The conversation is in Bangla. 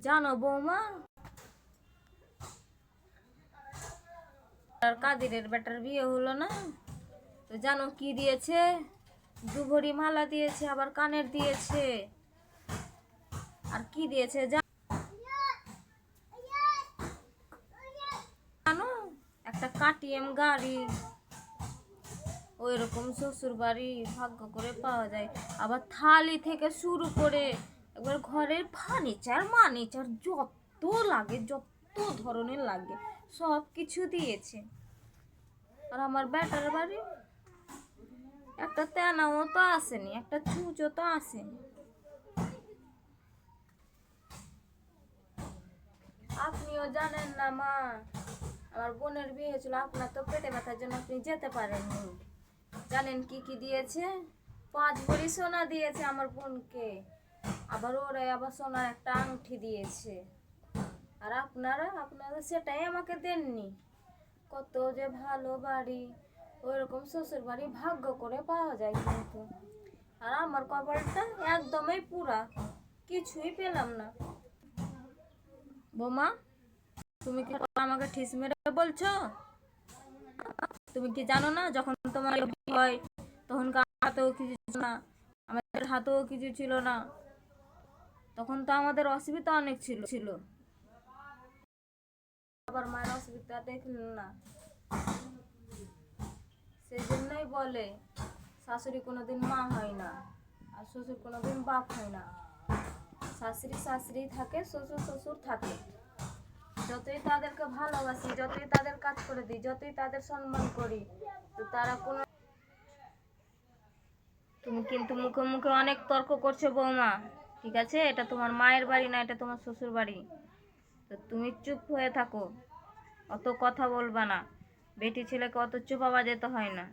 জানো বৌমা, আর কাদিরের বেটার বিয়ে হলো না, তো জানো কি দিয়েছে? 2 ভরি মালা দিয়েছে, আবার কানের দিয়েছে, আর কি দিয়েছে জানো? একটা KTM গাড়ি। ওই রকম শ্বশুর বাড়ি ভাগ্য করে পাওয়া যায়। আবার থালি থেকে শুরু করে একবার ঘরের ফার্নিচার যত লাগে, যত ধরনের লাগে সব কিছু দিয়েছে। আর আমার বেটার বাড়ি একটা তেনাও তো আসেনি, একটা চুঁচো তো আসেনি। আপনিও জানেন না মা, আমার বোনের বিয়ে হয়েছিল, আপনার তো পেটে ব্যথার জন্য আপনি যেতে পারেননি। জানেন কি কি দিয়েছে? 5 ভরি সোনা দিয়েছে আমার বোনকে, আবার ওরা আবার সোনার একটা আংটি দিয়েছে। আর আপনারা সেটাই আমাকে দেননি। কত যে ভালো বাড়ি, ওইরকম শ্বশুর বাড়ি ভাগ্য করে পাওয়া যায় কিন্তু। আর আমার কপালটা একদমই পুরা, কিছুই পেলাম না। বোমা, তুমি কি আমাকে ঠিস মেরে বলছো? তুমি কি জানো না, যখন তোমার হয় তখন হাতেও কিছু ছিল না, আমাদের হাতেও কিছু ছিল না, তখন তো আমাদের অসুবিধা অনেক ছিল। আবার মায়ের অসুবিধা দেখলেন না, সেই জন্যই বলে শাশুড়ি কোনোদিন মা হয় না, আর শ্বশুর কোনোদিন বাপ হয় না। শাশুড়ি থাকে, শ্বশুর থাকে। যতই তাদেরকে ভালোবাসি, যতই তাদের কাজ করে দিই, যতই তাদের সম্মান করি, তো তারা কোনো। তুমি কিন্তু মুখে মুখে অনেক তর্ক করছো বৌমা, ঠিক আছে? এটা তোমার মায়ের বাড়ি না, এটা তোমার শ্বশুর বাড়ি। তো তুমি চুপ হয়ে থাকো, অত কথা বলবা না। বেটি ছেলেকে অত চুপাবা যেতে হয় না।